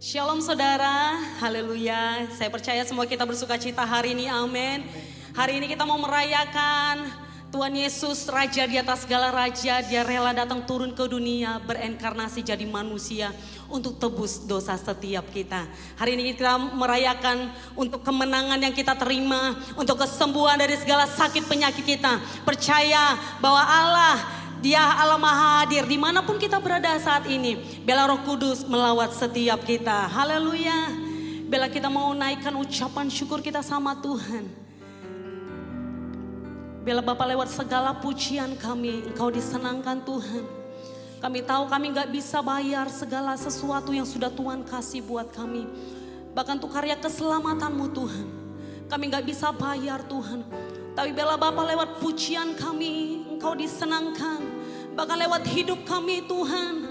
Shalom saudara, haleluya. Saya percaya semua kita bersuka cita hari ini, amin. Hari ini kita mau merayakan Tuhan Yesus, Raja di atas segala raja. Dia rela datang turun ke dunia, berenkarnasi jadi manusia untuk tebus dosa setiap kita. Hari ini kita merayakan untuk kemenangan yang kita terima, untuk kesembuhan dari segala sakit penyakit kita. Percaya bahwa Dia Allah Maha Hadir dimanapun kita berada saat ini. Biarlah Roh Kudus melawat setiap kita. Haleluya. Biarlah kita mau naikkan ucapan syukur kita sama Tuhan. Biarlah Bapa lewat segala pujian kami, Engkau disenangkan Tuhan. Kami tahu kami gak bisa bayar segala sesuatu yang sudah Tuhan kasih buat kami. Bahkan untuk karya keselamatanmu Tuhan. Kami gak bisa bayar Tuhan. Tapi biarlah Bapa lewat pujian kami, Engkau disenangkan. Bahkan lewat hidup kami Tuhan.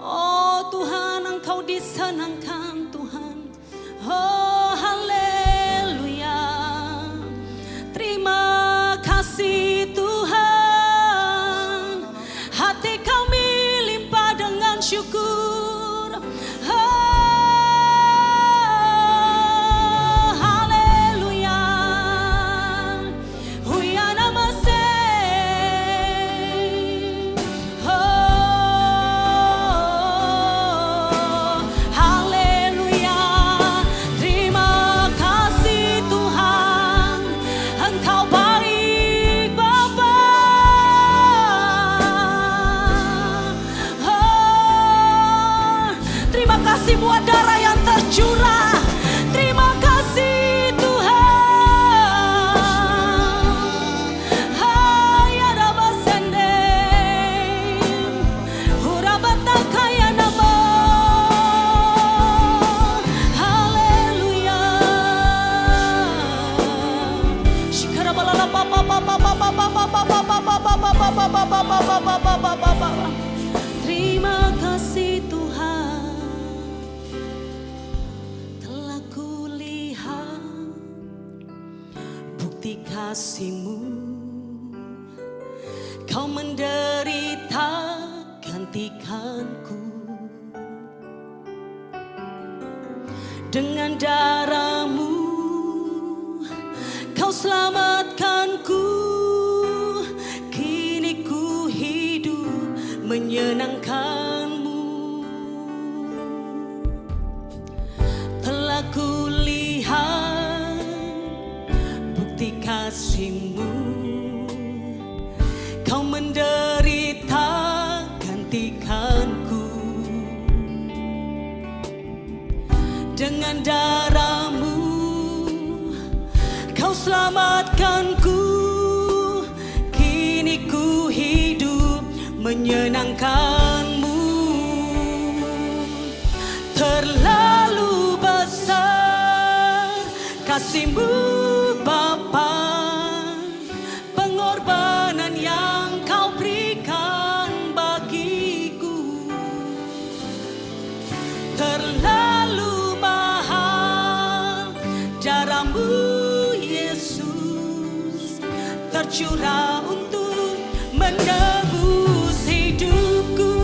Oh Tuhan, Engkau disenangkan Tuhan. Oh haleluya. Terima kasih Tuhan. Hati kami limpah dengan syukur. Buat darah yang tercurah. Terima kasih Tuhan. Hayada basende hurabata kaya nama. Haleluya. Shikara balala papa papa papa papa papa papa papa papa. Terima kasih Tuhan. Kasih-Mu, Kau menderita gantikanku. Dengan darah-Mu Kau selamatkanku. Kini ku hidup menyenangkan-Mu. Telah ku lihat kasih-Mu, Kau menderita gantikanku. Dengan darah-Mu Kau selamatkanku. Kini ku hidup menyenangkan-Mu. Terlalu besar kasih-Mu Bapa, pengorbanan yang Kau berikan bagiku. Terlalu mahal darah-Mu Yesus, tercurah untuk menebus hidupku.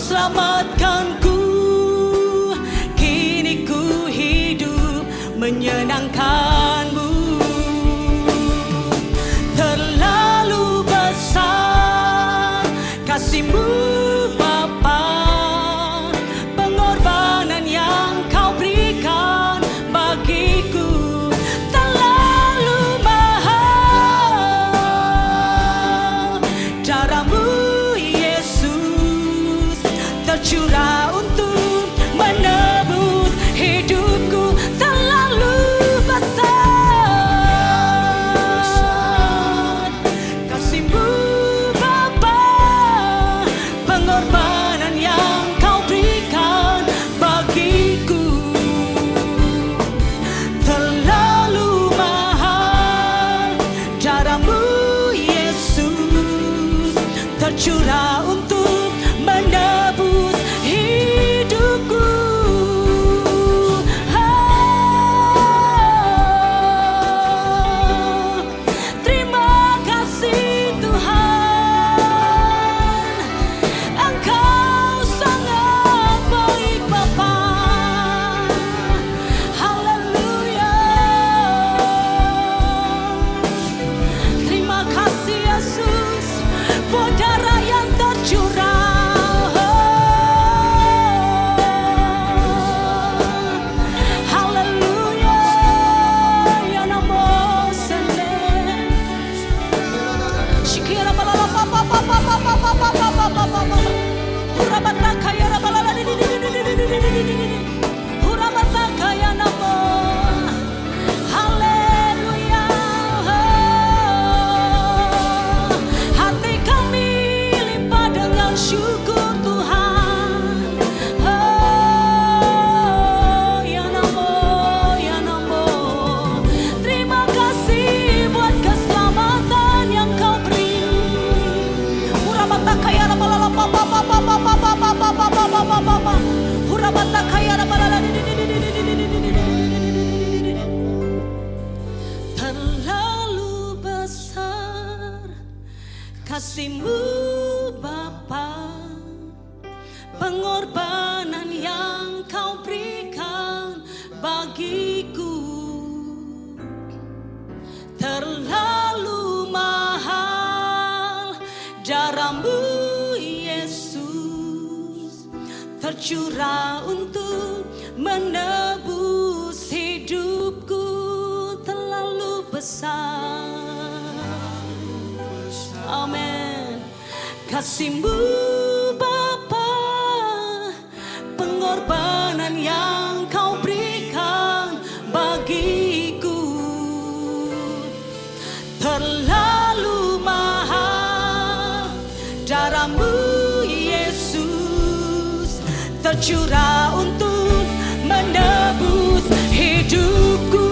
Selamatkanku, kini ku hidup menyenangkan-Mu. Terlalu besar kasih-Mu Bapa, pengorbanan yang Kau berikan bagiku. Terlalu mahal darah-Mu Yesus, tercurah tumpah darah yang tercurah. Haleluya, ya namo sende. Shikira balala papa papa papa papa papa papa. Hurabata kaya balala di. Hurabata kaya namo. Syukur Tuhan, oh ya namo, terima kasih buat keselamatan yang Kau beri. Hurabata kaya balala papa papa papa papa papa papa papa. Hurabata kaya balala. Terlalu besar kasih-Mu Bapa, pengorbanan yang Kau berikan bagiku terlalu mahal. Darah-Mu Yesus tercurah untuk menebus hidupku, terlalu besar. Amin. Kasih-Mu Bapa, pengorbanan yang Kau berikan bagiku terlalu mahal. Darah-Mu Yesus tercurah untuk menebus hidupku.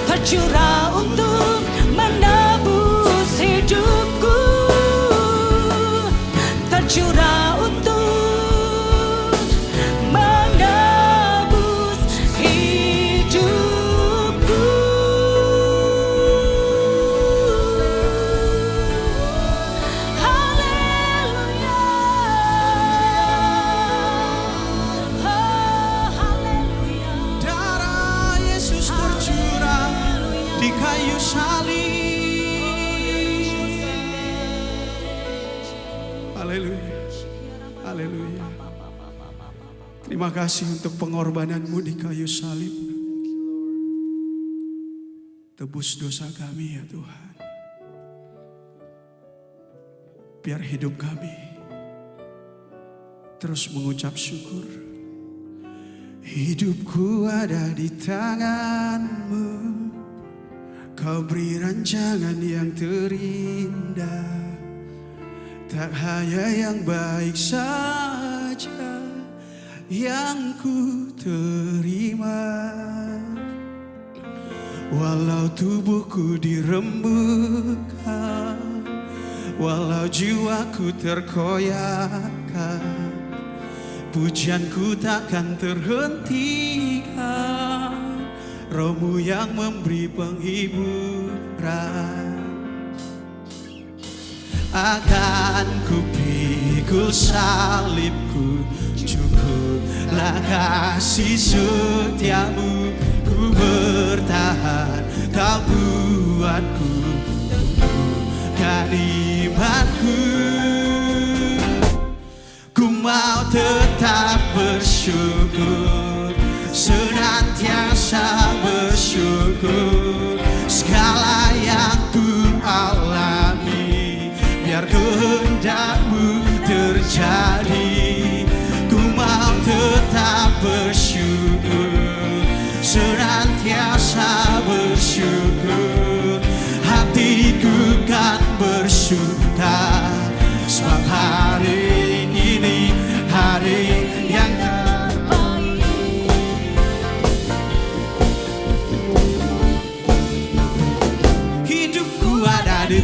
Tercurah untuk menebus hidupku, tercurah untuk menebus hidupku. Haleluya, oh haleluya. Darah Yesus tercurah di kayu salib. Haleluya, haleluya. Terima kasih untuk pengorbanan-Mu di kayu salib. Tebus dosa kami ya Tuhan. Biar hidup kami terus mengucap syukur. Hidupku ada di tangan-Mu, Kau beri rancangan yang terindah. Tak hanya yang baik saja yang ku terima. Walau tubuhku dirembukan, walau jiwaku terkoyakkan, pujianku takkan terhentikan. Roh-Mu yang memberi penghiburan. Akan ku pikul salibku, cukuplah kasih setia-Mu. Ku bertahan, Kau buatku tumbuhkan imanku. Ku mau tetap bersyukur, senantiasa bersyukur. Segala yang ku alami, biar kehendak-Mu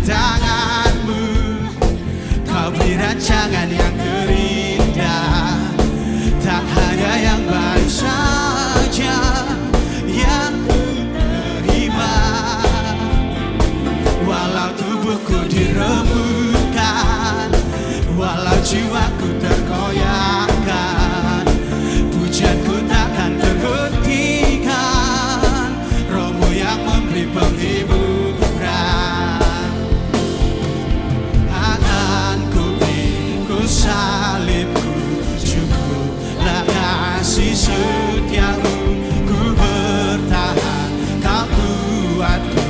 tanganmu. Kau beri rancangan yang terindah, tak hanya yang baik saja yang ku terima. Walau tubuhku dirembukan, walau jiwaku tergoyahkan, pujianku takkan terhentikan. Rohmu yang memberi penghiburan. Akan ku pikul salibku, cukuplah kasih setiamu. Ku bertahan, kau kuatku,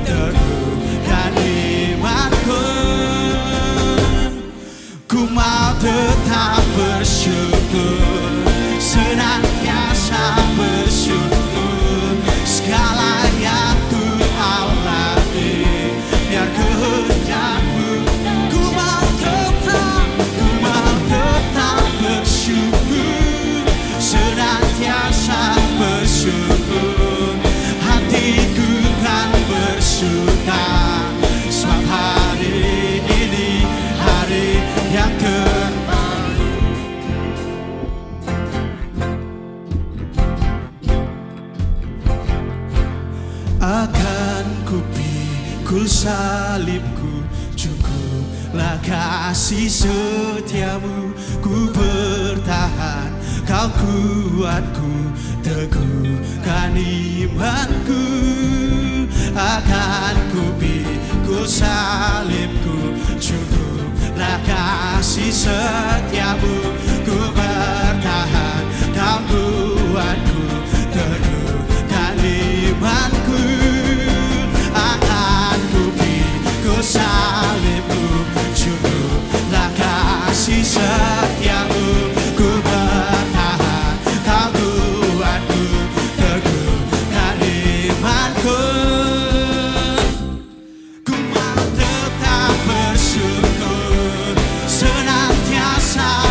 teguhkan imanku. Ku mau tetap bersyukur, senantiasa bersyukur. Segala yang Tuhan latih, biar kehendakmu. Ku mau tetap bersyukur, senantiasa bersyukur. Hatiku kan bersuka, sebab hari ini hari yang terbaik. Akan ku pikul salibku, cukuplah kasih setiamu. Ku bertahan, kau kuatku, teguhkan imanku. Akan ku pikul salibku, cukuplah kasih setiamu. Ku bertahan, kau kuatku, teguhkan imanku. Akan ku pikul salibku, cukuplah kasih setiamu. Ku bertahan, kau kuatku, teguhkan imanku. Ku mau tetap bersyukur, senantiasa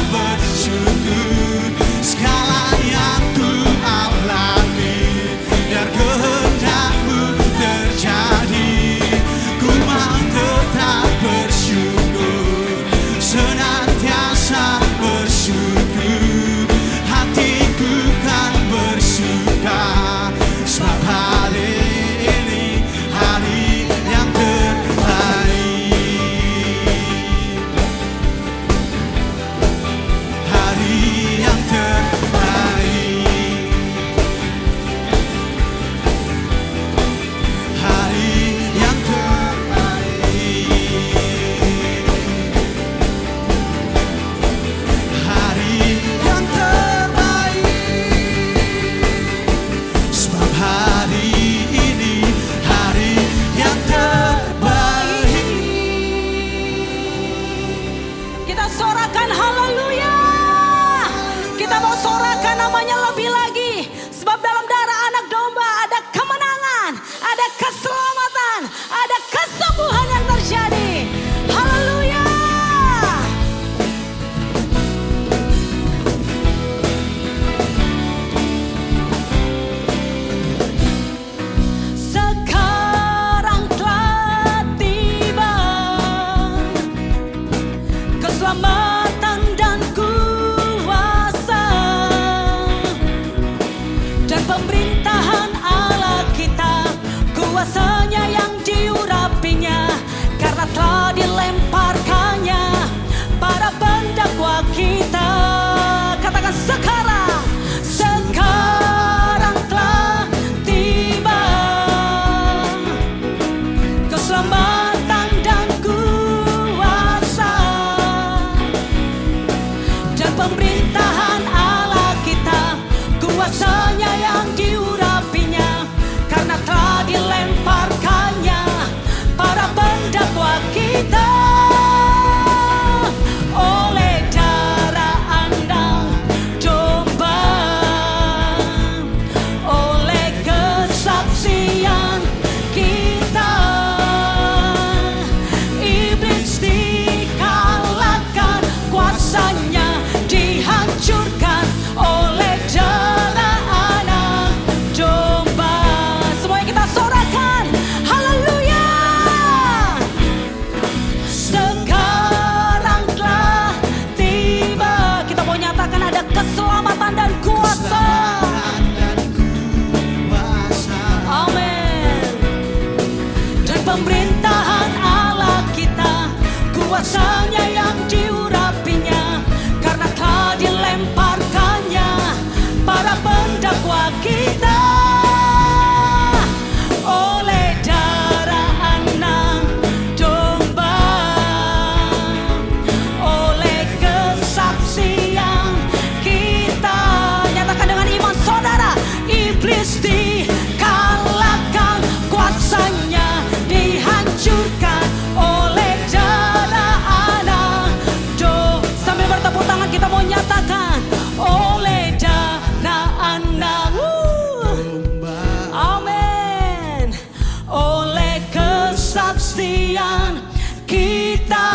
kuasanya yang diurapinya, karena telah dilemparkannya para pendakwa kita. Oleh darah anak domba, oleh kesaksian kita. Nyatakan dengan iman saudara, iblis dikalahkan, kuasanya dihancurkan oleh darah anak domba. Sambil bertepuk tangan kita mau nyatakan, oleh darah anak domba. Amin. Oleh kesaksian kita,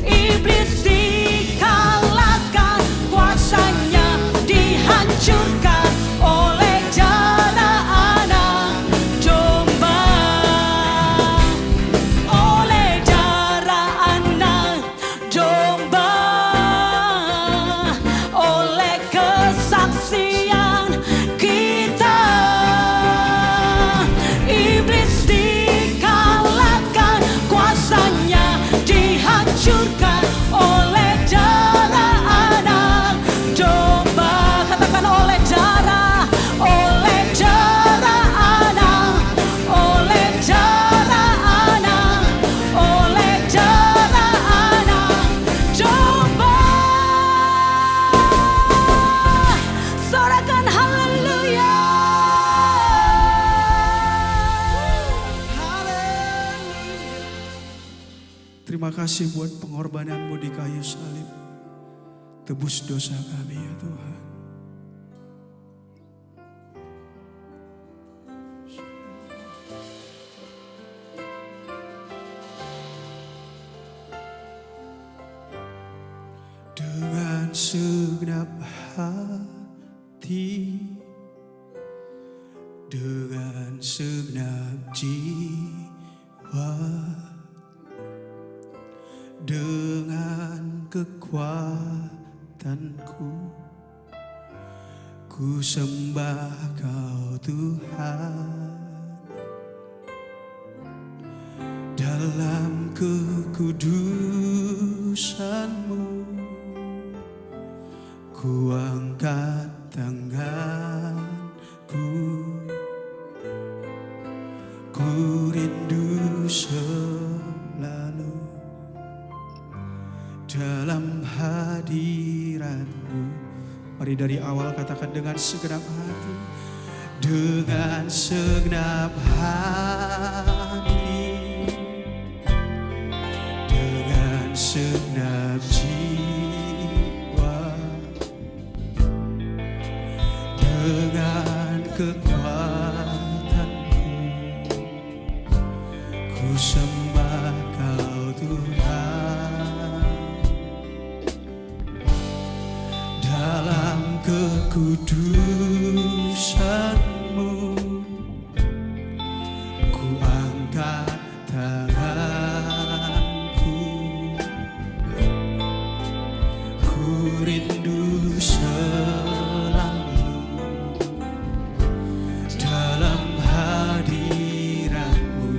iblis dikalahkan, kuasanya dihancurkan oleh darah anak domba. Oleh darah anak domba, oleh kesaksian kita, iblis dikalahkan, kuasanya dihancurkan oleh darah anak domba. Katakan oleh darah anak, oleh darah anak, oleh darah anak domba. Sorakan haleluya. Terima kasih buat pengorbananmu di kayu salib. Tebus dosa kami ya Tuhan. Dengan segenap hati, dengan segenap jiwa, dengan kekuatanku, ku sembah Kau Tuhan. Dalam kekudusan-Mu, ku angkat tanganku, ku rindu selalu dalam hadirat-Mu. Mari dari awal katakan, dengan segenap hati, dengan segenap hati, dengan segenap jiwa, dengan kekuatanku, ku sembah Kau Tuhan. Dalam kekudusan-Mu, ku angkat tanganku, ku rindu selalu dalam hadirat-Mu.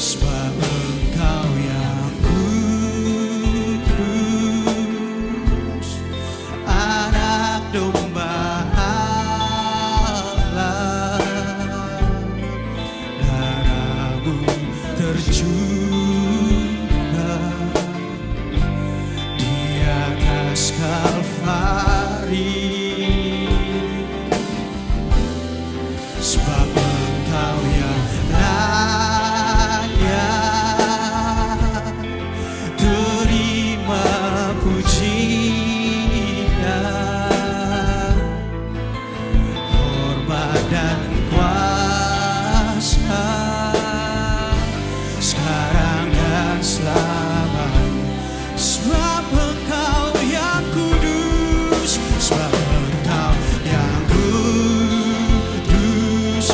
Sebab Engkau yang kudus, anak domba Allah. Darah-Mu tercurah di atas Kalvari. Sebab Engkau yang layak terima pujian, hormat dan kuasa, sekarang dan selamanya. Sebab Engkau yang kudus, sebab Engkau yang kudus,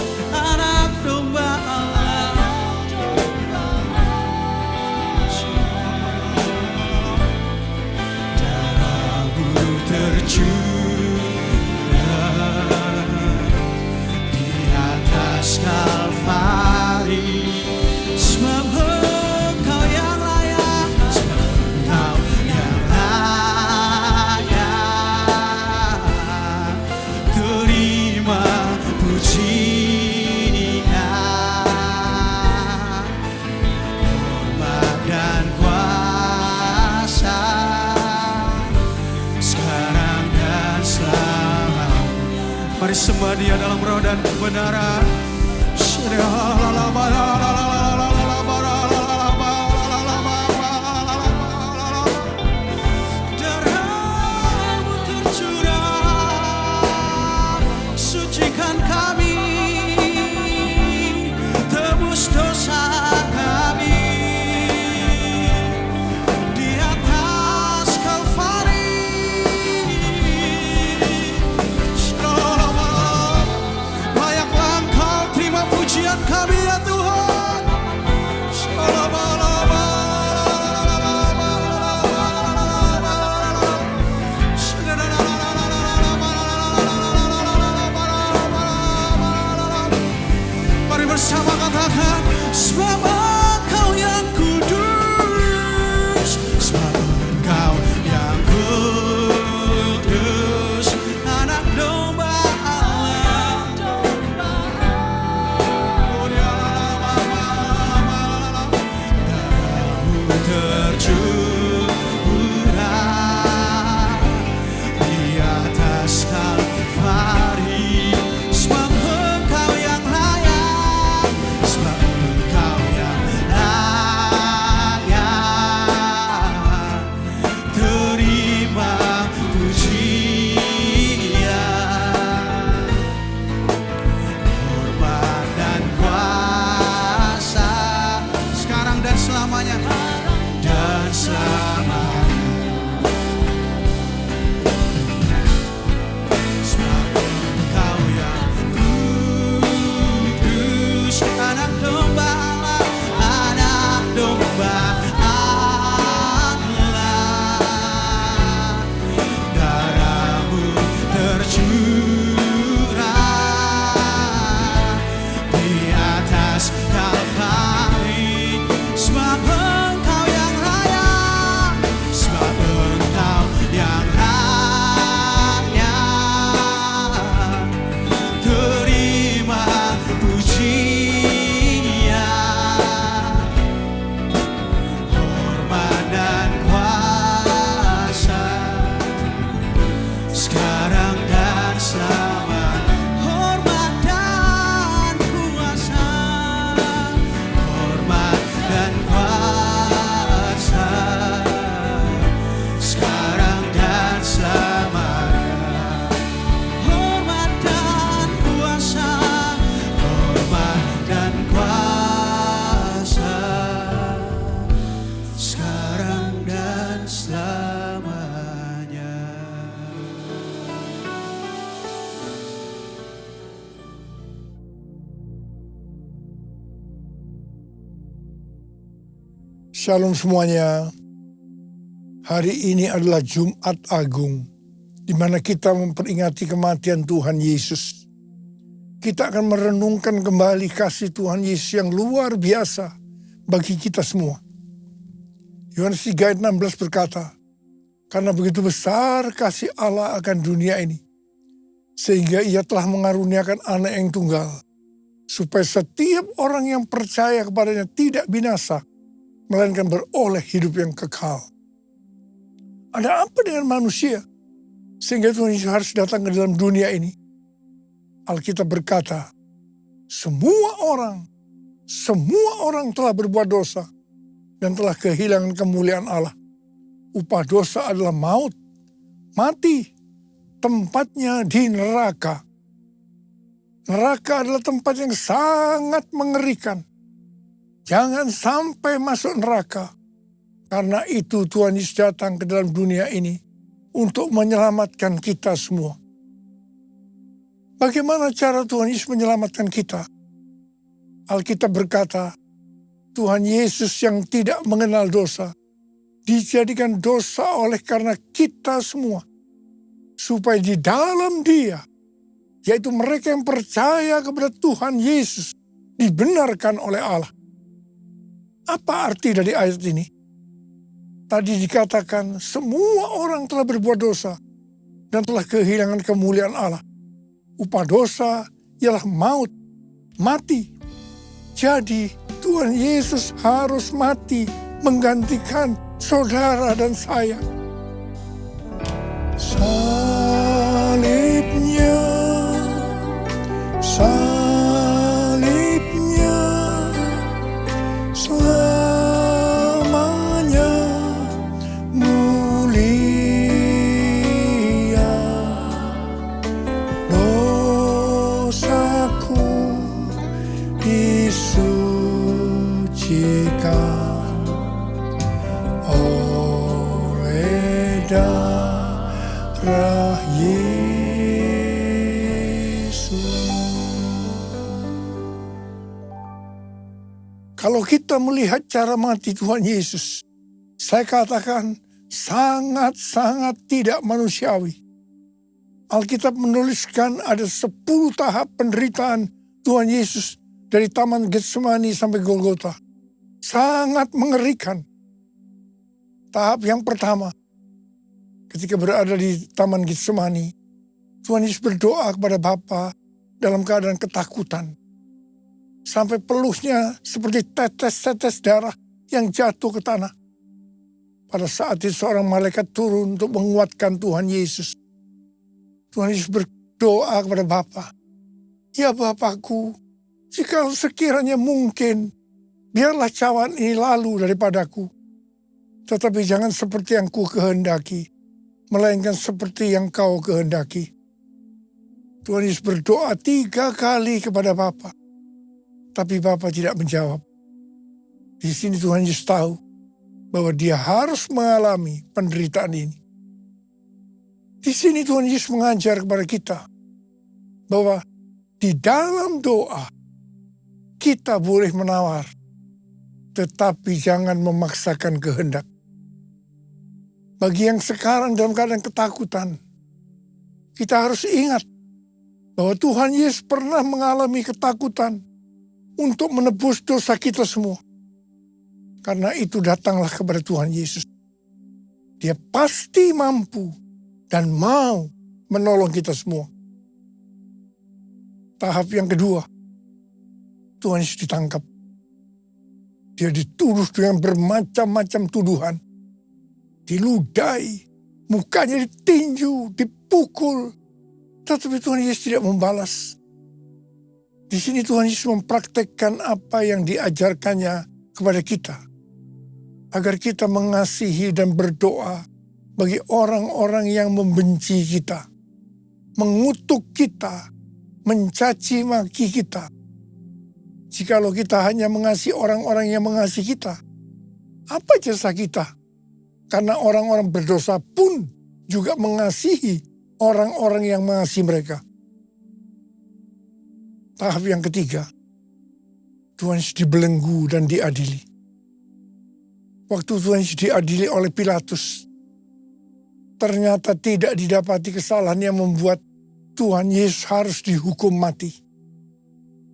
dalam roh dan kebenaran. Darahmu tercurah, sucikan kami, tebus dosa kami di atas Kalvari. Layaklah Engkau terima pujian kami ya Tuhan. Mari bersama katakan, sebab Engkau yang kudus, sebab Engkau yang kudus, anak domba Allah. Darahmu tercurah di atas Kalvari, sebab Engkau yang layak, sebab Engkau yang layak, terima pujian, hormat dan kuasa, sekarang dan selamanya, dan selamanya. Sebab Engkau yang kudus, anak domba Allah, anak domba Allah. Darahmu tercurah di atas Kalvari, sebab Engkau yang layak, sebab Engkau yang layak, terima pujian, hormat dan kuasa, sekarang dan selamanya. Hormat dan kuasa, hormat dan kuasa, sekarang dan selamanya. Hormat dan kuasa, hormat dan kuasa, sekarang dan selamanya. Shalom semuanya. Hari ini adalah Jumat Agung, di mana kita memperingati kematian Tuhan Yesus. Kita akan merenungkan kembali kasih Tuhan Yesus yang luar biasa bagi kita semua. Yohanes 3 ayat 16 berkata, karena begitu besar kasih Allah akan dunia ini, sehingga Ia telah mengaruniakan anak yang tunggal, supaya setiap orang yang percaya kepadanya tidak binasa, melainkan beroleh hidup yang kekal. Ada apa dengan manusia sehingga Tuhan Yesus harus datang ke dalam dunia ini? Alkitab berkata, semua orang telah berbuat dosa dan telah kehilangan kemuliaan Allah. Upah dosa adalah maut, mati, tempatnya di neraka. Neraka adalah tempat yang sangat mengerikan. Jangan sampai masuk neraka. Karena itu Tuhan Yesus datang ke dalam dunia ini untuk menyelamatkan kita semua. Bagaimana cara Tuhan Yesus menyelamatkan kita? Alkitab berkata, Tuhan Yesus yang tidak mengenal dosa, dijadikan dosa oleh karena kita semua. Supaya di dalam Dia, yaitu mereka yang percaya kepada Tuhan Yesus, dibenarkan oleh Allah. Apa arti dari ayat ini? Tadi dikatakan semua orang telah berbuat dosa dan telah kehilangan kemuliaan Allah. Upah dosa ialah maut, mati. Jadi Tuhan Yesus harus mati menggantikan saudara dan saya. Salibnya disucikan oleh darah Yesus. Kalau kita melihat cara mati Tuhan Yesus, saya katakan sangat-sangat tidak manusiawi. Alkitab menuliskan ada 10 tahap penderitaan Tuhan Yesus dari Taman Getsemani sampai Golgota. Sangat mengerikan. Tahap yang pertama, ketika berada di Taman Getsemani, Tuhan Yesus berdoa kepada Bapa dalam keadaan ketakutan. Sampai peluhnya seperti tetes-tetes darah yang jatuh ke tanah. Pada saat itu seorang malaikat turun untuk menguatkan Tuhan Yesus. Tuhan Yesus berdoa kepada Bapa, "Ya Bapakku, jika sekiranya mungkin, biarlah cawan ini lalu daripadaku. Tetapi jangan seperti yang ku kehendaki, melainkan seperti yang kau kehendaki." Tuhan Yesus berdoa 3 kali kepada Bapa. Tapi Bapa tidak menjawab. Di sini Tuhan Yesus tahu bahwa dia harus mengalami penderitaan ini. Di sini Tuhan Yesus mengajar kepada kita bahwa di dalam doa kita boleh menawar, tetapi jangan memaksakan kehendak. Bagi yang sekarang dalam keadaan ketakutan, kita harus ingat bahwa Tuhan Yesus pernah mengalami ketakutan untuk menebus dosa kita semua. Karena itu datanglah kepada Tuhan Yesus. Dia pasti mampu dan mau menolong kita semua. Tahap yang kedua, Tuhan Yesus ditangkap. Dia dituduh dengan bermacam-macam tuduhan. Diludahi, mukanya ditinju, dipukul. Tetapi Tuhan Yesus tidak membalas. Di sini Tuhan Yesus mempraktekkan apa yang diajarkannya kepada kita. Agar kita mengasihi dan berdoa bagi orang-orang yang membenci kita. Mengutuk kita, mencaci maki kita. Jikalau kita hanya mengasihi orang-orang yang mengasihi kita, apa jasa kita? Karena orang-orang berdosa pun juga mengasihi orang-orang yang mengasihi mereka. Tahap yang ketiga, Tuhan Yesus dibelenggu dan diadili. Waktu Tuhan Yesus diadili oleh Pilatus, ternyata tidak didapati kesalahan yang membuat Tuhan Yesus harus dihukum mati.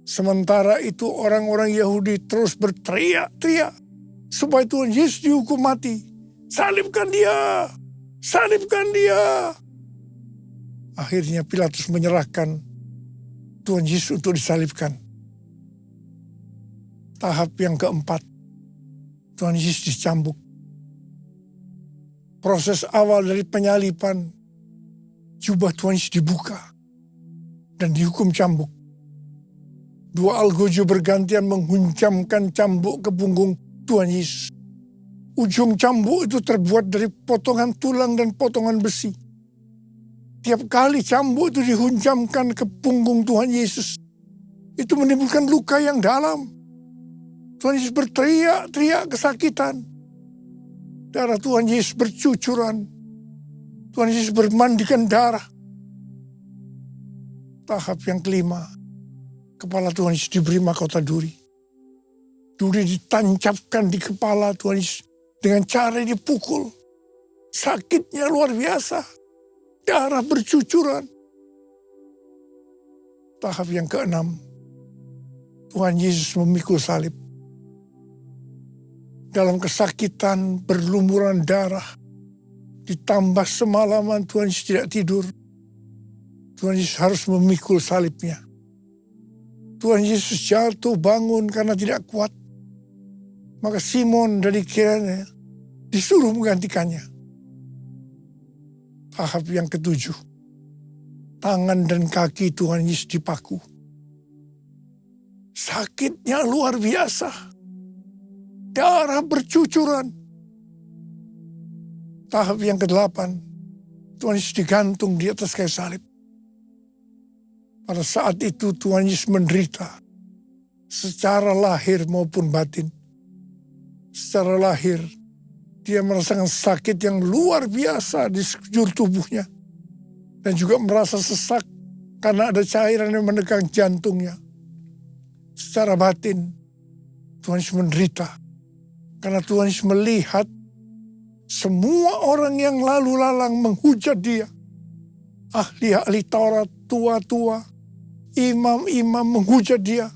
Sementara itu orang-orang Yahudi terus berteriak-teriak supaya Tuhan Yesus dihukum mati. Salibkan dia! Salibkan dia! Akhirnya Pilatus menyerahkan Tuhan Yesus untuk disalibkan. Tahap yang keempat, Tuhan Yesus dicambuk. Proses awal dari penyaliban, jubah Tuhan Yesus dibuka dan dihukum cambuk. 2 algojo bergantian menghunjamkan cambuk ke punggung Tuhan Yesus. Ujung cambuk itu terbuat dari potongan tulang dan potongan besi. Tiap kali cambuk itu dihunjamkan ke punggung Tuhan Yesus, itu menimbulkan luka yang dalam. Tuhan Yesus berteriak-teriak kesakitan. Darah Tuhan Yesus bercucuran. Tuhan Yesus bermandikan darah. Tahap yang kelima, kepala Tuhan Yesus diberi mahkota duri. Duri ditancapkan di kepala Tuhan Yesus dengan cara dipukul. Sakitnya luar biasa. Darah bercucuran. Tahap yang keenam, Tuhan Yesus memikul salib. Dalam kesakitan berlumuran darah, ditambah semalaman Tuhan Yesus tidak tidur. Tuhan Yesus harus memikul salibnya. Tuhan Yesus jatuh bangun karena tidak kuat. Maka Simon dari Kirene disuruh menggantikannya. Tahap yang ketujuh, tangan dan kaki Tuhan Yesus dipaku. Sakitnya luar biasa. Darah bercucuran. Tahap yang ke-8, Tuhan Yesus digantung di atas kayu salib. Pada saat itu Tuhan Yesus menderita secara lahir maupun batin. Secara lahir, dia merasakan sakit yang luar biasa di sekujur tubuhnya. Dan juga merasa sesak karena ada cairan yang menekan jantungnya. Secara batin, Tuhan Yesus menderita. Karena Tuhan Yesus melihat semua orang yang lalu lalang menghujat dia. Ahli-ahli Taurat, tua-tua, imam-imam menghujat dia.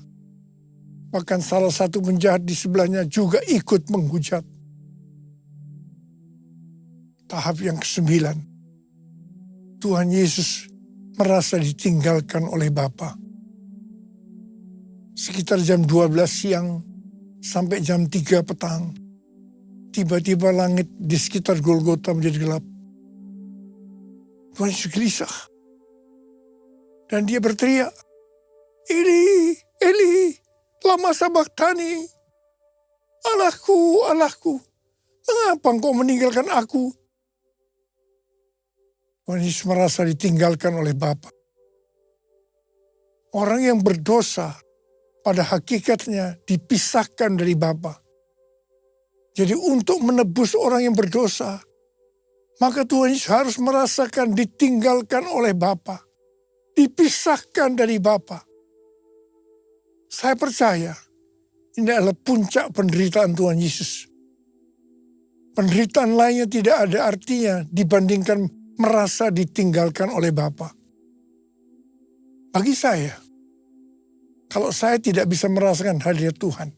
Bahkan salah satu penjahat di sebelahnya juga ikut menghujat. Tahap yang ke-9. Tuhan Yesus merasa ditinggalkan oleh Bapa. Sekitar jam 12 siang sampai jam 3 petang. Tiba-tiba langit di sekitar Golgota menjadi gelap. Tuhan Yesus gelisah. Dan dia berteriak, Eli, Eli, lama sabachthani. Allahku, Allahku, mengapa engkau meninggalkan aku? Tuhan Yesus merasa ditinggalkan oleh Bapa. Orang yang berdosa pada hakikatnya dipisahkan dari Bapa. Jadi untuk menebus orang yang berdosa, maka Tuhan Yesus harus merasakan ditinggalkan oleh Bapa. Dipisahkan dari Bapa. Saya percaya ini adalah puncak penderitaan Tuhan Yesus. Penderitaan lainnya tidak ada artinya dibandingkan merasa ditinggalkan oleh Bapa. Bagi saya, kalau saya tidak bisa merasakan hadirat Tuhan,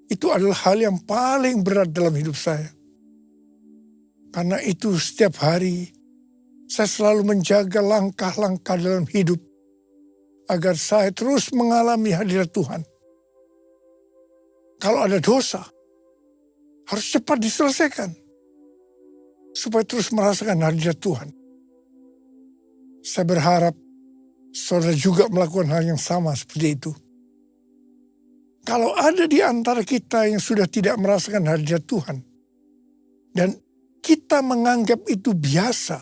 itu adalah hal yang paling berat dalam hidup saya. Karena itu setiap hari saya selalu menjaga langkah-langkah dalam hidup agar saya terus mengalami hadirat Tuhan. Kalau ada dosa, harus cepat diselesaikan supaya terus merasakan hadirat Tuhan. Saya berharap saudara juga melakukan hal yang sama seperti itu. Kalau ada di antara kita yang sudah tidak merasakan hadirat Tuhan, dan kita menganggap itu biasa,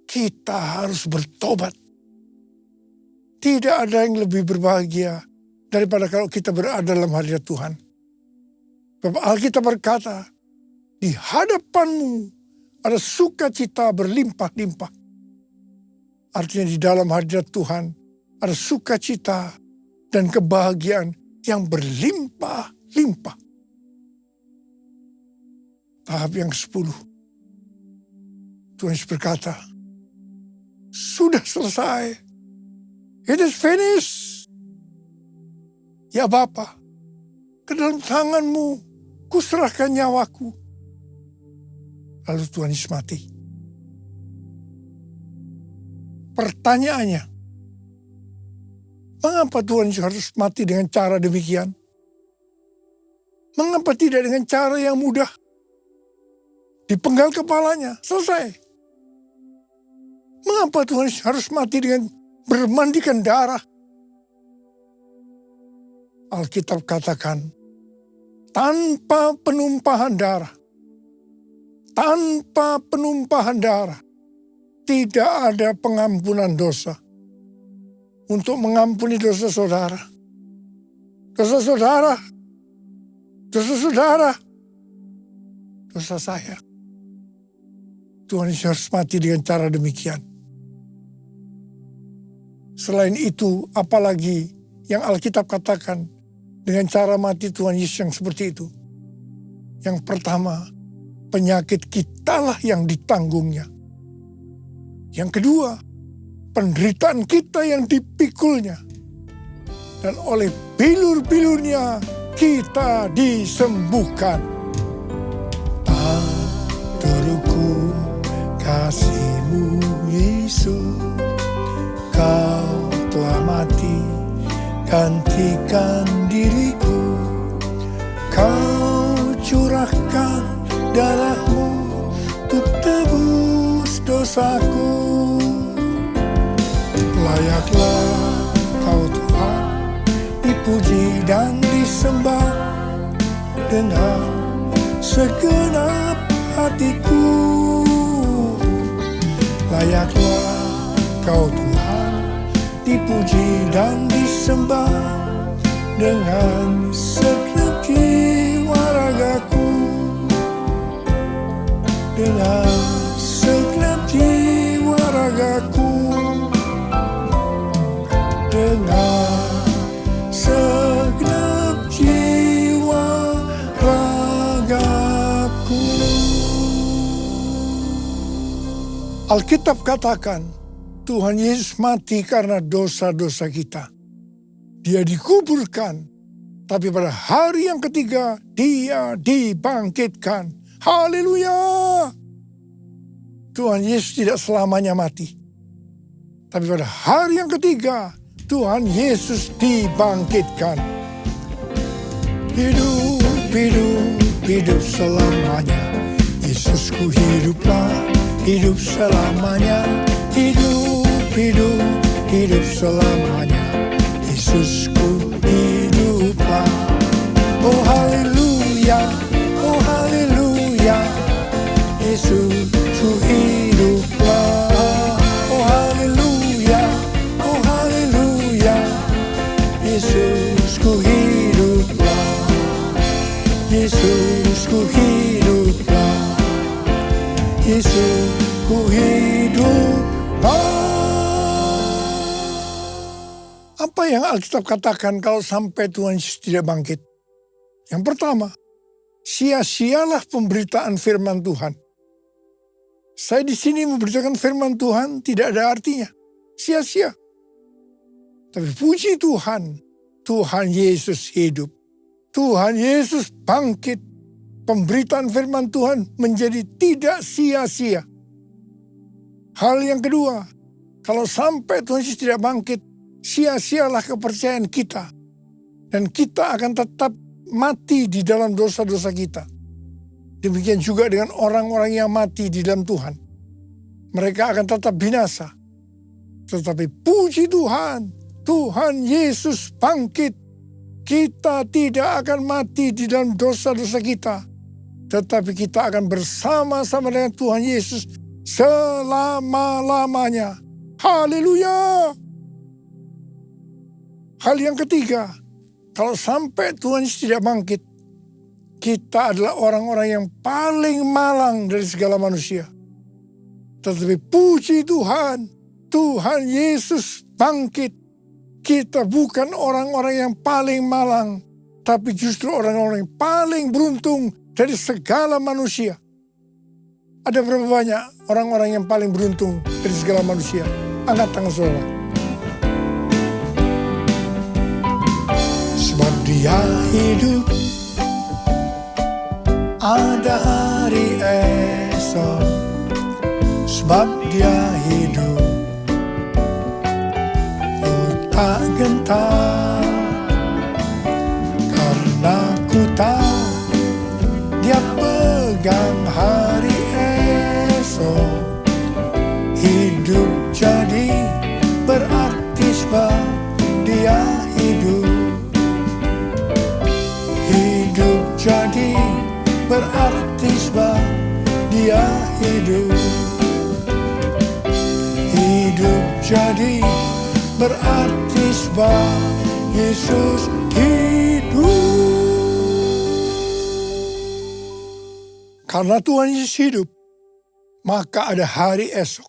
kita harus bertobat. Tidak ada yang lebih berbahagia daripada kalau kita berada dalam hadirat Tuhan. Sebab Alkitab berkata, di hadapanmu ada sukacita berlimpah-limpah. Artinya di dalam hadirat Tuhan ada sukacita dan kebahagiaan yang berlimpah-limpah. Tahap yang ke-10. Tuhan Yesus berkata, sudah selesai. It is finished. Ya Bapa, ke dalam tanganmu kuserahkan nyawaku. Lalu Tuhan Yesus mati. Pertanyaannya, mengapa Tuhan Yesus harus mati dengan cara demikian? Mengapa tidak dengan cara yang mudah? Dipenggal kepalanya, selesai. Mengapa Tuhan Yesus harus mati dengan bermandikan darah? Alkitab katakan, tanpa penumpahan darah. Tanpa penumpahan darah. Tidak ada pengampunan dosa. Untuk mengampuni dosa saudara. Dosa saudara. Dosa saudara. Dosa saya. Tuhan Yesus harus mati dengan cara demikian. Selain itu, apalagi yang Alkitab katakan dengan cara mati Tuhan Yesus yang seperti itu. Yang pertama, penyakit kitalah yang ditanggungnya. Yang kedua, penderitaan kita yang dipikulnya. Dan oleh bilur-bilurnya kita disembuhkan. Turuku kasih-Mu Yesus, Kau telah mati gantikan diriku. Kau curahkan darah-Mu untuk tebus dosaku. Layaklah Kau Tuhan dipuji dan disembah dengan segenap hatiku. Layaklah Kau Tuhan dipuji dan disembah dengan segenap jiwa ragaku, dengan segenap jiwa ragaku, dengan segenap jiwa ragaku. Alkitab katakan, Tuhan Yesus mati karena dosa-dosa kita. Dia dikuburkan, tapi pada hari yang ketiga dia dibangkitkan. Haleluya! Tuhan Yesus tidak selamanya mati. Tapi pada hari yang ketiga Tuhan Yesus dibangkitkan. Hidup, hidup, hidup selamanya. Yesusku hiduplah, hidup selamanya. Hidup, hidup, hidup selamanya. Yesusku hiduplah. Oh haleluya, oh haleluya. Yesusku hiduplah. Oh haleluya, oh haleluya. Yesusku hiduplah. Yesusku hiduplah. Yesusku hiduplah. Apa yang Alkitab katakan kalau sampai Tuhan Yesus tidak bangkit? Yang pertama, sia-sialah pemberitaan firman Tuhan. Saya di sini memberitakan firman Tuhan tidak ada artinya. Sia-sia. Tapi puji Tuhan, Tuhan Yesus hidup. Tuhan Yesus bangkit. Pemberitaan firman Tuhan menjadi tidak sia-sia. Hal yang kedua, kalau sampai Tuhan Yesus tidak bangkit, sia-sialah kepercayaan kita. Dan kita akan tetap mati di dalam dosa-dosa kita. Demikian juga dengan orang-orang yang mati di dalam Tuhan. Mereka akan tetap binasa. Tetapi puji Tuhan, Tuhan Yesus bangkit. Kita tidak akan mati di dalam dosa-dosa kita. Tetapi kita akan bersama-sama dengan Tuhan Yesus selama-lamanya. Haleluya! Hal yang ketiga, kalau sampai Tuhan Yesus tidak bangkit, kita adalah orang-orang yang paling malang dari segala manusia. Tetapi puji Tuhan, Tuhan Yesus bangkit. Kita bukan orang-orang yang paling malang, tapi justru orang-orang yang paling beruntung dari segala manusia. Ada berapa banyak orang-orang yang paling beruntung dari segala manusia? Angkat tangan saudara. Sebab dia hidup, ada hari esok. Sebab dia hidup, ku tak gentar. Karena ku tahu dia pegang hari esok. Hidup jadi berarti sebab dia hidup. Hidup jadi berarti sebab dia hidup. Hidup jadi berarti sebab Yesus hidup. Karena Tuhan Yesus hidup, maka ada hari esok.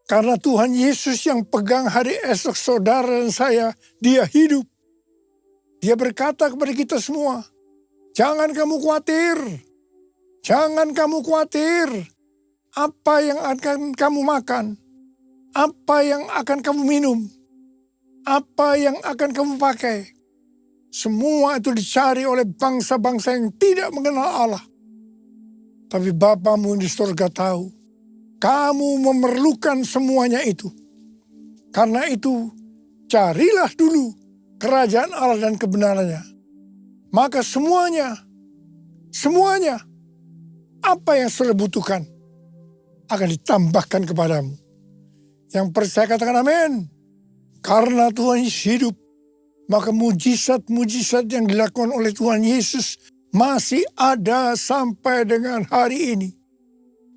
Karena Tuhan Yesus yang pegang hari esok saudara dan saya, dia hidup. Dia berkata kepada kita semua, jangan kamu khawatir. Jangan kamu khawatir. Apa yang akan kamu makan? Apa yang akan kamu minum? Apa yang akan kamu pakai? Semua itu dicari oleh bangsa-bangsa yang tidak mengenal Allah. Tapi Bapamu di surga tahu, kamu memerlukan semuanya itu. Karena itu, carilah dulu kerajaan Allah dan kebenarannya. Maka semuanya, apa yang saudara butuhkan akan ditambahkan kepadamu. Yang percaya katakan amin. Karena Tuhan Yesus hidup, maka mujizat-mujizat yang dilakukan oleh Tuhan Yesus masih ada sampai dengan hari ini.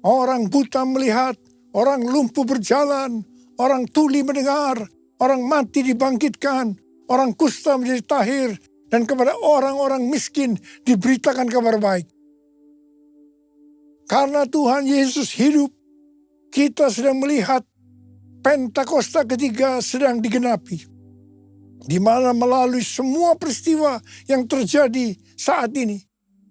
Orang buta melihat, orang lumpuh berjalan, orang tuli mendengar, orang mati dibangkitkan, orang kusta menjadi tahir, dan kepada orang-orang miskin diberitakan kabar baik. Karena Tuhan Yesus hidup, kita sedang melihat Pentakosta ketiga sedang digenapi. Di mana melalui semua peristiwa yang terjadi saat ini,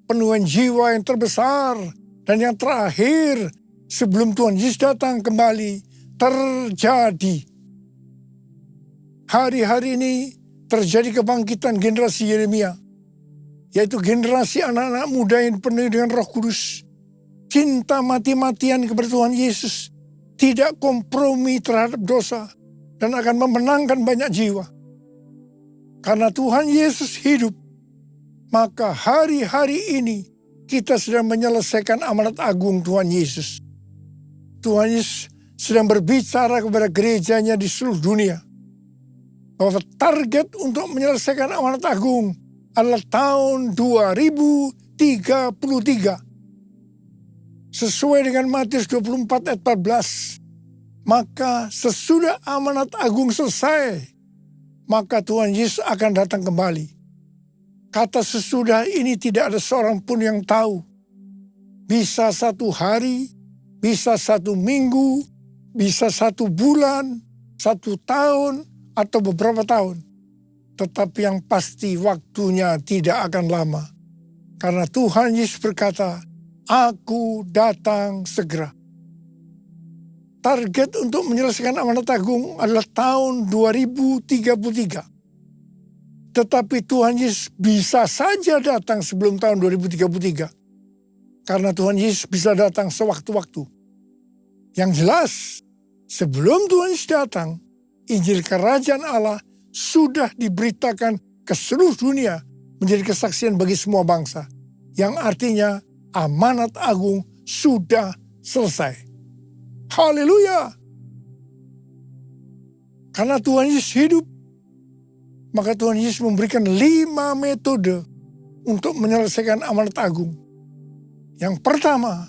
penuhan jiwa yang terbesar dan yang terakhir sebelum Tuhan Yesus datang kembali terjadi. Hari-hari ini terjadi kebangkitan generasi Yeremia, yaitu generasi anak-anak muda yang penuh dengan Roh Kudus, cinta mati-matian kepada Tuhan Yesus, tidak kompromi terhadap dosa, dan akan memenangkan banyak jiwa. Karena Tuhan Yesus hidup, maka hari-hari ini kita sedang menyelesaikan amanat agung Tuhan Yesus. Tuhan Yesus sedang berbicara kepada gerejanya di seluruh dunia, bahwa target untuk menyelesaikan amanat agung adalah tahun 2033. Sesuai dengan Matius 24 ayat 14. Maka sesudah amanat agung selesai, maka Tuhan Yesus akan datang kembali. Kata sesudah ini tidak ada seorang pun yang tahu. Bisa 1 hari, bisa 1 minggu, bisa 1 bulan, 1 tahun, atau beberapa tahun. Tetapi yang pasti waktunya tidak akan lama. Karena Tuhan Yesus berkata, Aku datang segera. Target untuk menyelesaikan amanat agung adalah tahun 2033. Tetapi Tuhan Yesus bisa saja datang sebelum tahun 2033. Karena Tuhan Yesus bisa datang sewaktu-waktu. Yang jelas, sebelum Tuhan Yesus datang, Injil Kerajaan Allah sudah diberitakan ke seluruh dunia menjadi kesaksian bagi semua bangsa. Yang artinya amanat agung sudah selesai. Haleluya! Karena Tuhan Yesus hidup, maka Tuhan Yesus memberikan 5 metode untuk menyelesaikan amanat agung. Yang pertama,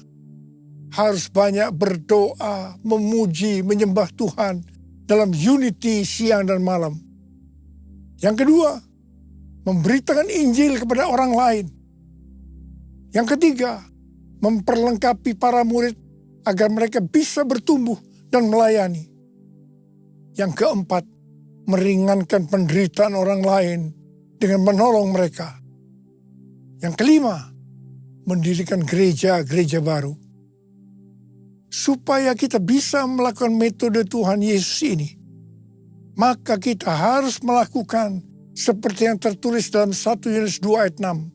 harus banyak berdoa, memuji, menyembah Tuhan dalam unity siang dan malam. Yang kedua, memberitakan Injil kepada orang lain. Yang ketiga, memperlengkapi para murid agar mereka bisa bertumbuh dan melayani. Yang keempat, meringankan penderitaan orang lain dengan menolong mereka. Yang kelima, mendirikan gereja-gereja baru. Supaya kita bisa melakukan metode Tuhan Yesus ini, maka kita harus melakukan seperti yang tertulis dalam 1 Yohanes 2 ayat 6.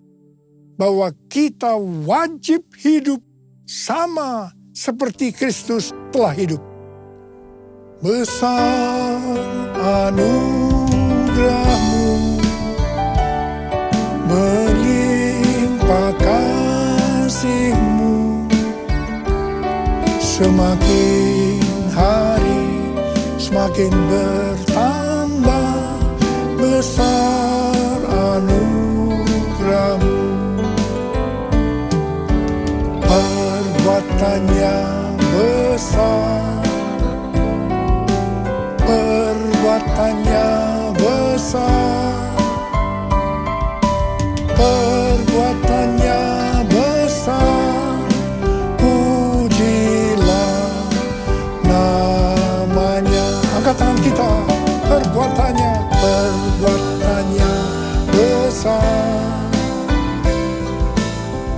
Bahwa kita wajib hidup sama seperti Kristus telah hidup. Besar anugerah-Mu, melimpah kasih-Mu, semakin hari semakin bertambah. Besar anugerah-Mu, perbuatannya besar, perbuatannya besar, perbuatannya besar. Pujilah namanya. Angkat tangan kita. Perbuatannya, perbuatannya besar,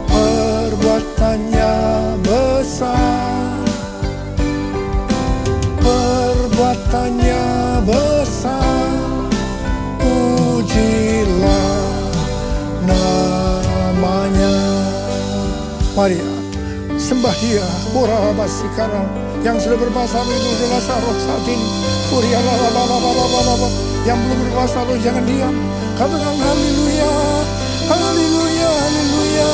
perbuatannya besar, perbuatannya besar. Pujilah namanya. Mari sembah Dia, yang sudah berbahasa itu berbahasa roh saat ini. Yang belum berbahasa roh jangan diam. Katakan haleluya, haleluya, haleluya.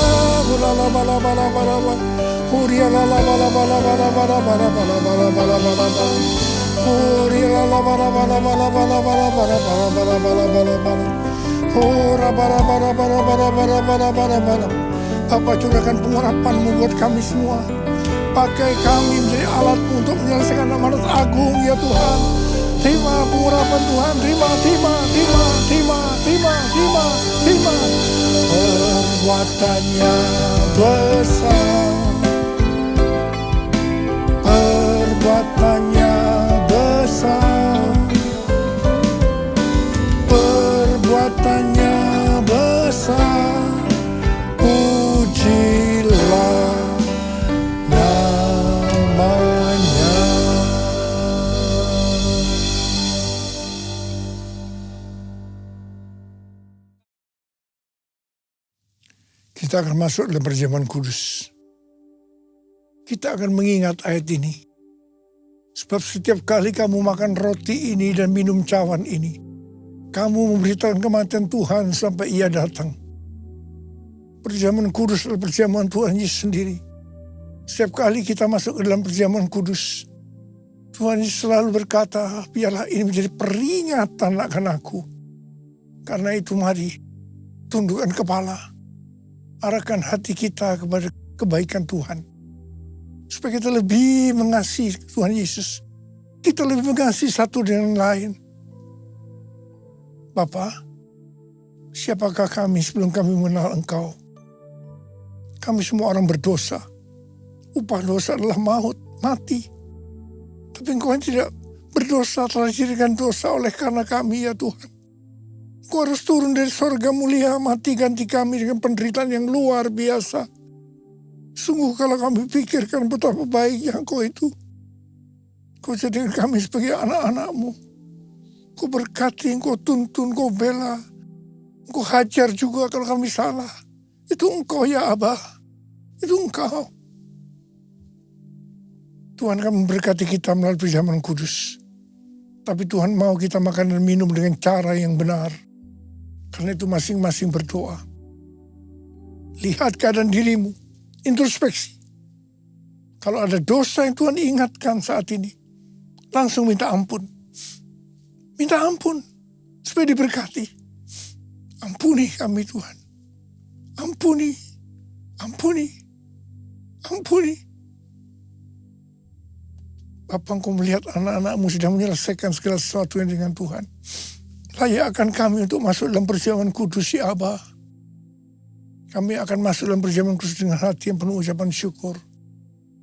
Bapa, curahkan pengurapan-Mu buat kami semua. Pakai kami menjadi alat untuk menyelesaikan amanat agung ya Tuhan. terima pengurapan Tuhan, terima. Perbuatannya besar, perbuatannya besar, perbuatannya besar, pujilah namanya. Kita akan masuk dalam perjamuan kudus. Kita akan mengingat ayat ini. Sebab setiap kali kamu makan roti ini dan minum cawan ini, kamu memberitakan kematian Tuhan sampai Ia datang. Perjamuan kudus adalah perjamuan Tuhan Yesus sendiri. Setiap kali kita masuk ke dalam perjamuan kudus, Tuhan Yesus selalu berkata, biarlah ini menjadi peringatan akan aku. Karena itu mari, tundukkan kepala, arahkan hati kita kepada kebaikan Tuhan. Supaya kita lebih mengasihi Tuhan Yesus. Kita lebih mengasihi satu dengan lain. Bapa, siapakah kami sebelum kami mengenal Engkau? Kami semua orang berdosa. Upah dosa adalah maut, mati. Tapi Engkau yang tidak berdosa telah dijadikan dosa oleh karena kami ya Tuhan. Engkau harus turun dari sorga mulia, mati ganti kami dengan penderitaan yang luar biasa. Sungguh kalau kami pikirkan betapa baiknya Engkau itu. Kau jadikan kami sebagai anak-anak-Mu. Kau berkati, Engkau tuntun, Engkau bela. Engkau hajar juga kalau kami salah. Itu Engkau ya Abah. Itu Engkau. Tuhan akan memberkati kita melalui perjamuan kudus. Tapi Tuhan mau kita makan dan minum dengan cara yang benar. Karena itu masing-masing berdoa. Lihat keadaan dirimu. Introspeksi. Kalau ada dosa yang Tuhan ingatkan saat ini, langsung minta ampun. Minta ampun supaya diberkati. Ampuni kami Tuhan. Ampuni. Bapa, Engkau melihat anak-anak-Mu sedang menyelesaikan segala sesuatu yang dengan Tuhan. Layakkan kami untuk masuk dalam perjamuan kudus ya Abah. Kami akan masuk dalam perjamuan kudus dengan hati yang penuh ucapan syukur.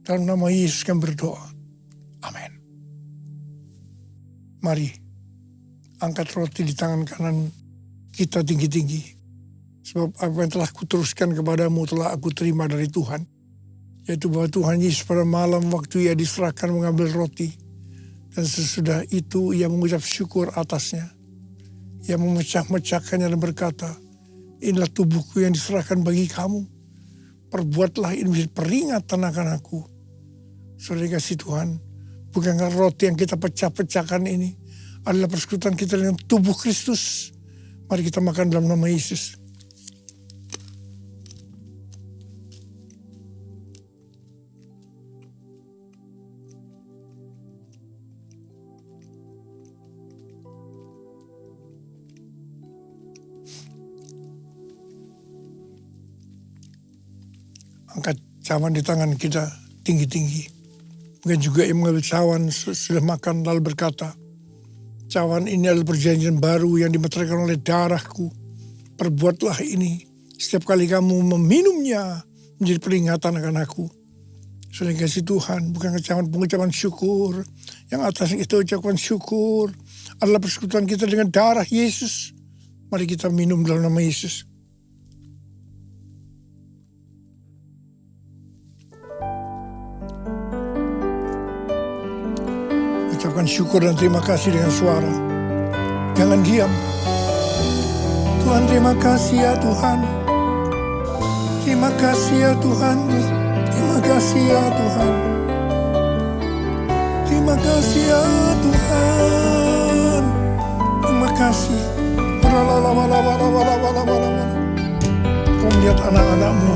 Dalam nama Yesus kami berdoa. Amin. Mari, angkat roti di tangan kanan kita tinggi-tinggi. Sebab apa yang telah kuteruskan kepadamu telah aku terima dari Tuhan. Yaitu bahwa Tuhan Yesus pada malam waktu Ia diserahkan mengambil roti. Dan sesudah itu Ia mengucap syukur atasnya. Ia memecah-mecahkannya dan berkata, inilah tubuhku yang diserahkan bagi kamu. Perbuatlah ini menjadi peringatan akan aku. Saudara kasih Tuhan, bukankah roti yang kita pecah-pecahkan ini adalah persekutuan kita dengan tubuh Kristus. Mari kita makan dalam nama Yesus. Angkat cawan di tangan kita tinggi-tinggi. Mungkin juga yang mengambil cawan sudah makan lalu berkata, cawan ini adalah perjanjian baru yang dimeteraikan oleh darahku. Perbuatlah ini setiap kali kamu meminumnya menjadi peringatan akan aku. Sudah kasih Tuhan, bukan cawan pengucapan syukur. Yang atas kita ucapkan syukur adalah persekutuan kita dengan darah Yesus. Mari kita minum dalam nama Yesus. Ucapkan syukur dan terima kasih dengan suara. Jangan diam. Tuhan, terima kasih ya Tuhan. Terima kasih ya Tuhan. Terima kasih ya Tuhan. Terima kasih ya Tuhan. Terima kasih. Kau melihat anak-anak-Mu.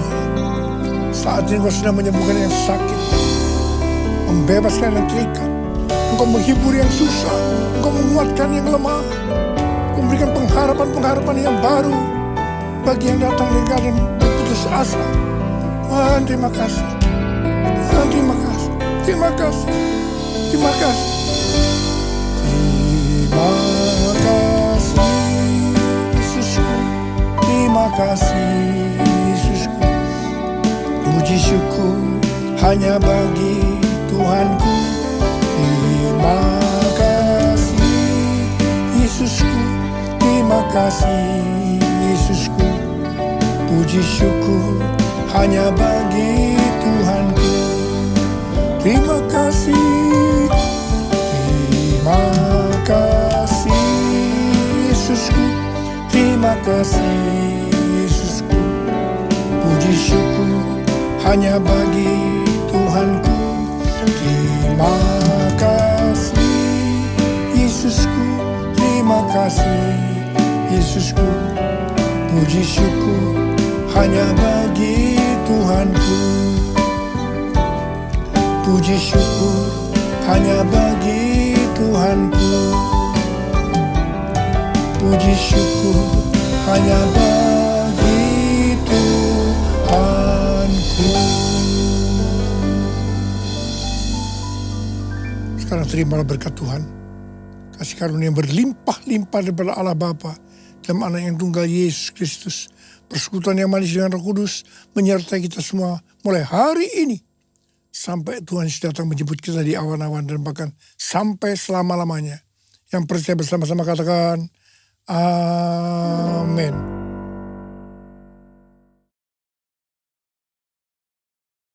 Saat ini Kau sedang menyembuhkan yang sakit. Membebaskan yang terikat. Engkau menghibur yang susah. Engkau menguatkan yang lemah. Engkau memberikan pengharapan-pengharapan yang baru bagi yang datang dengan keadaan putus asa. Tuhan, terima kasih. Tuhan, terima kasih. Terima kasih. Terima kasih. Terima kasih Yesusku, puji syukur hanya bagi Tuhanku. Terima kasih Yesusku, terima kasih Yesusku, puji syukur hanya bagi Tuhanku. Terima kasih Yesusku, terima kasih Yesusku, puji syukur hanya bagi Tuhanku. Terima kasih Yesusku, terima kasih Yesusku, puji syukur hanya bagi Tuhanku. Puji syukur hanya bagi Tuhanku. Puji syukur hanya bagi Tuhanku. Sekarang terimalah berkat Tuhan. Kasih karunia yang berlimpah-limpah daripada Allah Bapa dalam Anak yang tunggal Yesus Kristus. Persekutuan yang manis dengan Roh Kudus menyertai kita semua mulai hari ini sampai Tuhan Yesus datang menjemput kita di awan-awan dan bahkan sampai selama-lamanya. Yang percaya bersama-sama katakan amin.